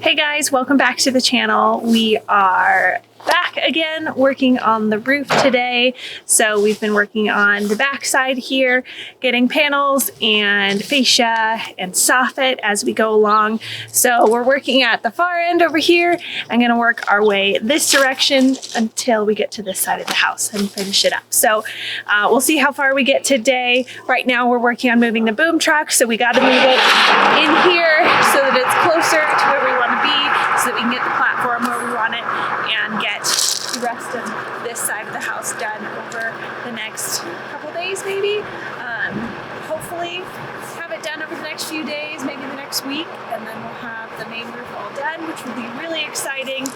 Hey guys, welcome back to the channel. We are back again working on the roof today. So we've been working on the back side here, getting panels and fascia and soffit as we go along. So we're working at the far end over here. I'm gonna work our way this direction until we get to this side of the house and finish it up. So we'll see how far we get today. Right now we're working on moving the boom truck. So we gotta move it in here so that it's closer to where we wanna be so that we can get the platform where we want it and get the rest of this side of the house done over the next couple days maybe. Hopefully have it done over the next few days, maybe the next week, and then we'll have the main roof all done, which will be really exciting,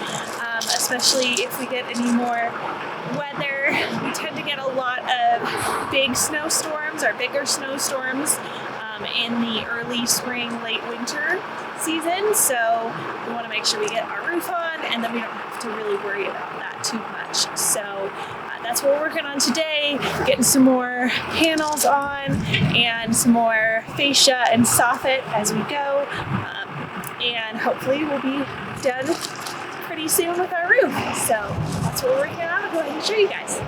especially if we get any more weather. We tend to get a lot of big snowstorms or bigger snowstorms in the early spring, late winter season. So we want to make sure we get our roof on and then we don't have to really worry about that too much. So that's what we're working on today, getting some more panels on and some more fascia and soffit as we go. And hopefully we'll be done pretty soon with our roof. So that's what we're working on. I'll go ahead and show you guys.